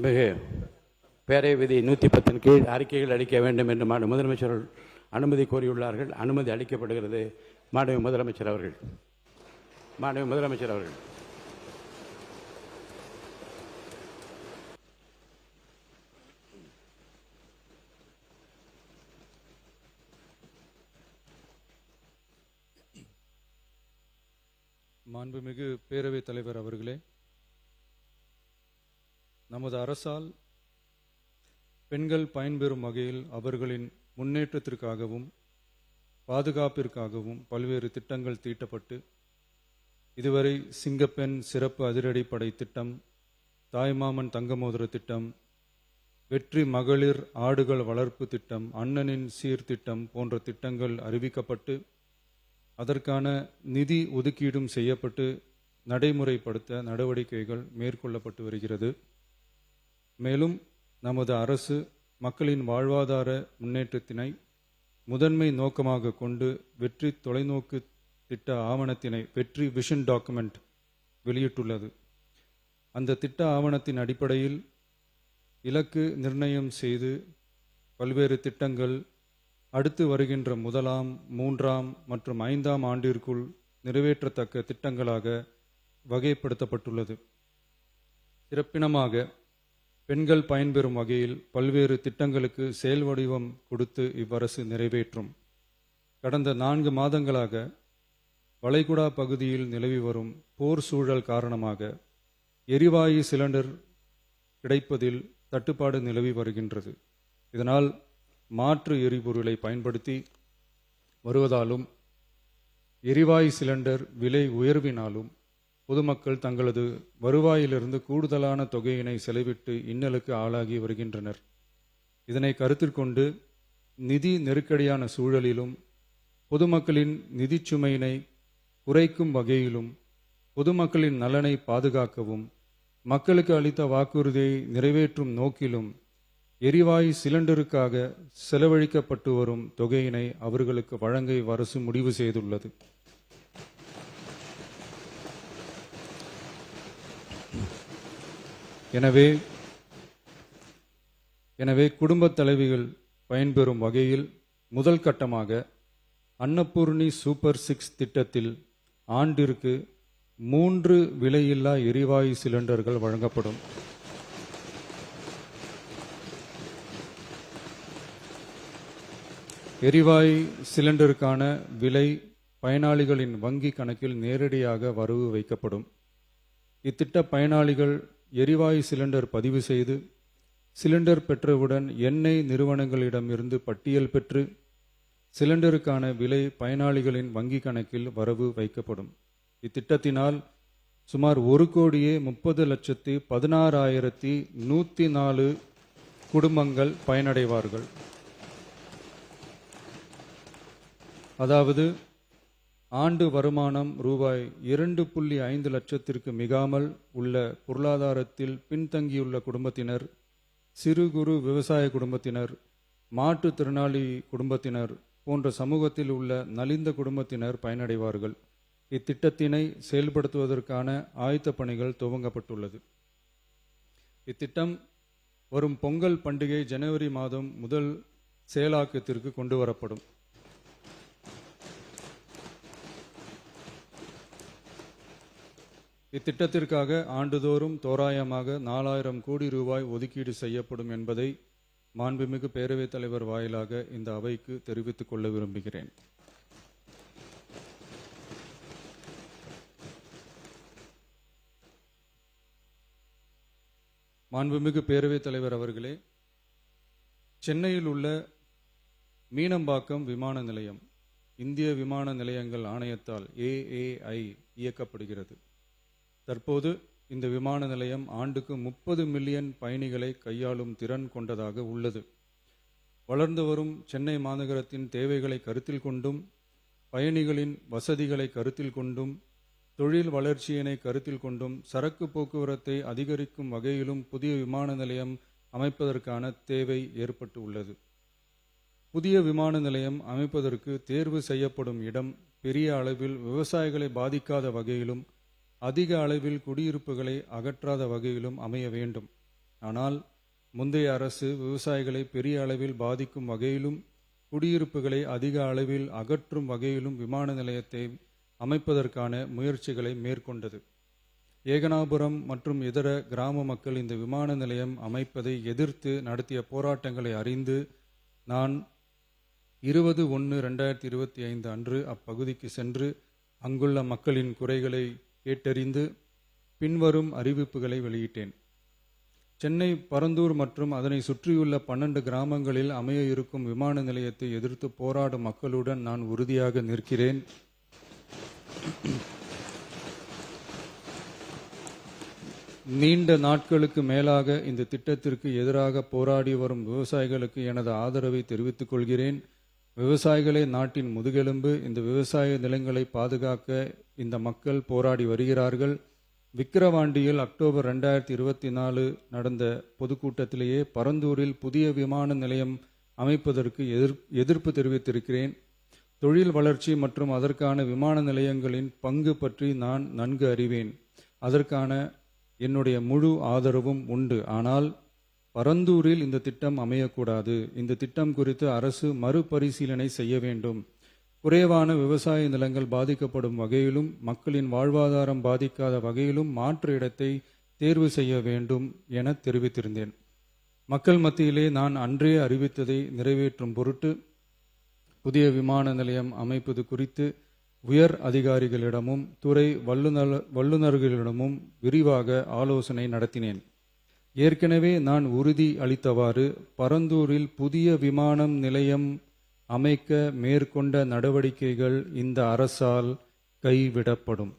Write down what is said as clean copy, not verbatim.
மிகு பேரவை விதி 110 கீழ் அறிக்கைகள் அளிக்க வேண்டும் என்று முதலமைச்சர் அனுமதி கோரியுள்ளார்கள். அனுமதி அளிக்கப்படுகிறது. மாண்புமிகு முதலமைச்சர் அவர்கள். மாண்புமிகு முதலமைச்சர் அவர்கள். மாண்புமிகு பேரவைத் தலைவர் அவர்களே, நமது அரசால் பெண்கள் பயன்பெறும் வகையில் அவர்களின் முன்னேற்றத்திற்காகவும் பாதுகாப்பிற்காகவும் பல்வேறு திட்டங்கள் தீட்டப்பட்டு இதுவரை சிங்கப்பெண் சிறப்பு அதிரடிப்படை திட்டம், தாய்மாமன் தங்கமோதிர திட்டம், வெற்றி மகளிர் ஆடுகள் வளர்ப்பு திட்டம், அண்ணனின் சீர்திட்டம் போன்ற திட்டங்கள் அறிவிக்கப்பட்டு அதற்கான நிதி ஒதுக்கீடும் செய்யப்பட்டு நடைமுறைப்படுத்த நடவடிக்கைகள் மேற்கொள்ளப்பட்டு வருகிறது. மேலும் நமது அரசு மக்களின் வாழ்வாதார முன்னேற்றத்தினை முதன்மை நோக்கமாக கொண்டு வெற்றி தொலைநோக்கு திட்ட ஆவணத்தினை வெற்றி விஷன் டாக்குமெண்ட் வெளியிட்டுள்ளது. அந்த திட்ட ஆவணத்தின் அடிப்படையில் இலக்கு நிர்ணயம் செய்து பல்வேறு திட்டங்கள் அடுத்து வருகின்ற 1ஆம், 3ஆம் மற்றும் 5ஆம் ஆண்டிற்குள் நிறைவேற்றத்தக்க திட்டங்களாக வகைப்படுத்தப்பட்டுள்ளது. சிறப்பினமாக பெண்கள் பயன்பெறும் வகையில் பல்வேறு திட்டங்களுக்கு செயல் வடிவம் கொடுத்து இவ்வரசு நிறைவேற்றும். கடந்த 4 மாதங்களாக வளைகுடா பகுதியில் நிலவி வரும் போர் சூழல் காரணமாக எரிவாயு சிலிண்டர் கிடைப்பதில் தட்டுப்பாடு நிலவி வருகின்றது. இதனால் மாற்று எரிபொருளை பயன்படுத்தி வருவதாலும் எரிவாயு சிலிண்டர் விலை உயர்வினாலும் பொதுமக்கள் தங்களது வருவாயிலிருந்து கூடுதலான தொகையினை செலவிட்டு இன்னலுக்கு ஆளாகி வருகின்றனர். இதனை கருத்தில் கொண்டு நிதி நெருக்கடியான சூழலிலும் பொதுமக்களின் நிதி சுமையினை குறைக்கும் வகையிலும் பொதுமக்களின் நலனை பாதுகாக்கவும் மக்களுக்கு அளித்த வாக்குறுதியை நிறைவேற்றும் நோக்கிலும் எரிவாயு சிலிண்டருக்காக செலவழிக்கப்பட்டு வரும் தொகையினை அவர்களுக்கு வழங்க அரசு முடிவு செய்துள்ளது. எனவே குடும்பத் தலைவிகள் பயன்பெறும் வகையில் முதல் கட்டமாக அன்னபூர்ணி சூப்பர் 6 திட்டத்தில் ஆண்டிற்கு 3 விலையில்லா எரிவாயு சிலிண்டர்கள் வழங்கப்படும். எரிவாயு சிலிண்டருக்கான விலை பயனாளிகளின் வங்கி கணக்கில் நேரடியாக வரவு வைக்கப்படும். இத்திட்ட பயனாளிகள் எரிவாயு சிலிண்டர் பதிவு செய்து சிலிண்டர் பெற்றவுடன் எண்ணெய் நிறுவனங்களிடமிருந்து பட்டியல் பெற்று சிலிண்டருக்கான விலை பயனாளிகளின் வங்கி கணக்கில் வரவு வைக்கப்படும். இத்திட்டத்தினால் சுமார் 1,30,16,104 குடும்பங்கள் பயனடைவார்கள். அதாவது ஆண்டு வருமானம் ரூபாய் 2.5 லட்சத்திற்கு மிகாமல் உள்ள பொருளாதாரத்தில் பின்தங்கியுள்ள குடும்பத்தினர், சிறு குறு விவசாய குடும்பத்தினர், மாற்றுத்திறனாளி குடும்பத்தினர் போன்ற சமூகத்தில் உள்ள நலிந்த குடும்பத்தினர் பயனடைவார்கள். இத்திட்டத்தினை செயல்படுத்துவதற்கான ஆயத்த பணிகள் துவங்கப்பட்டுள்ளது. இத்திட்டம் வரும் பொங்கல் பண்டிகை ஜனவரி மாதம் முதல் செயலாக்கத்திற்கு கொண்டு வரப்படும். இத்திட்டத்திற்காக ஆண்டுதோறும் தோராயமாக 4000 கோடி ரூபாய் ஒதுக்கீடு செய்யப்படும் என்பதை மாண்புமிகு பேரவைத் தலைவர் வாயிலாக இந்த அவைக்கு தெரிவித்துக் கொள்ள விரும்புகிறேன். மாண்புமிகு பேரவைத் தலைவர் அவர்களே, சென்னையில் உள்ள மீனம்பாக்கம் விமான நிலையம் இந்திய விமான நிலையங்கள் ஆணையத்தால் AAI இயக்கப்படுகிறது. தற்போது இந்த விமான நிலையம் ஆண்டுக்கு 30 மில்லியன் பயணிகளை கையாளும் திறன் கொண்டதாக உள்ளது. வளர்ந்து வரும் சென்னை மாநகரத்தின் தேவைகளை கருத்தில் கொண்டும் பயணிகளின் வசதிகளை கருத்தில் கொண்டும் தொழில் வளர்ச்சியினை கருத்தில் கொண்டும் சரக்கு போக்குவரத்தை அதிகரிக்கும் வகையிலும் புதிய விமான நிலையம் அமைப்பதற்கான தேவை ஏற்பட்டு உள்ளது. புதிய விமான நிலையம் அமைப்பதற்கு தேர்வு செய்யப்படும் இடம் பெரிய அளவில் விவசாயிகளை பாதிக்காத வகையிலும் அதிக அளவில் குடியிருப்புகளை அகற்றாத வகையிலும் அமைய வேண்டும். ஆனால் முந்தைய அரசு விவசாயிகளை பெரிய அளவில் பாதிக்கும் வகையிலும் குடியிருப்புகளை அதிக அளவில் அகற்றும் வகையிலும் விமான நிலையத்தை அமைப்பதற்கான முயற்சிகளை மேற்கொண்டது. ஏகனாபுரம் மற்றும் இதர கிராம மக்கள் இந்த விமான நிலையம் அமைப்பதை எதிர்த்து நடத்திய போராட்டங்களை அறிந்து நான் 20/1/2025 அன்று அப்பகுதிக்கு சென்று அங்குள்ள மக்களின் குறைகளை கேட்டறிந்து பின்வரும் அறிவிப்புகளை வெளியிட்டேன். சென்னை பரந்தூர் மற்றும் அதனை சுற்றியுள்ள 12 கிராமங்களில் அமைய இருக்கும் விமான நிலையத்தை எதிர்த்து போராடும் மக்களுடன் நான் உறுதியாக நிற்கிறேன். நீண்ட நாட்களுக்கு மேலாக இந்த திட்டத்திற்கு எதிராக போராடி வரும் விவசாயிகளுக்கு எனது ஆதரவை தெரிவித்துக் கொள்கிறேன். விவசாயிகளே நாட்டின் முதுகெலும்பு. இந்த விவசாய நிலங்களை பாதுகாக்க இந்த மக்கள் போராடி வருகிறார்கள். விக்கிரவாண்டியில் அக்டோபர் 2024 நடந்த பொதுக்கூட்டத்திலேயே பரந்தூரில் புதிய விமான நிலையம் அமைப்பதற்கு எதிர்ப்பு தெரிவித்திருக்கிறேன். தொழில் வளர்ச்சி மற்றும் அதற்கான விமான நிலையங்களின் பங்கு பற்றி நான் நன்கு அறிவேன். அதற்கான என்னுடைய முழு ஆதரவும் உண்டு. ஆனால் பரந்தூரில் இந்த திட்டம் அமையக்கூடாது. இந்த திட்டம் குறித்து அரசு மறுபரிசீலனை செய்ய வேண்டும். குறைவான விவசாய நிலங்கள் பாதிக்கப்படும் வகையிலும் மக்களின் வாழ்வாதாரம் பாதிக்காத வகையிலும் மாற்று இடத்தை தேர்வு செய்ய வேண்டும் என தெரிவித்திருந்தேன். மக்கள் மத்தியிலே நான் அன்றே அறிவித்ததை நிறைவேற்றும் பொருட்டு புதிய விமான நிலையம் அமைப்பது குறித்து உயர் அதிகாரிகளிடமும் துறை வல்லுநர்களிடமும் விரிவாக ஆலோசனை நடத்தினேன். ஏற்கனவே நான் உறுதி அளித்தவாறு பரந்தூரில் புதிய விமானம் நிலையம் அமைக்க மேற்கொண்ட நடவடிக்கைகள் இந்த அரசால் கைவிடப்படும்.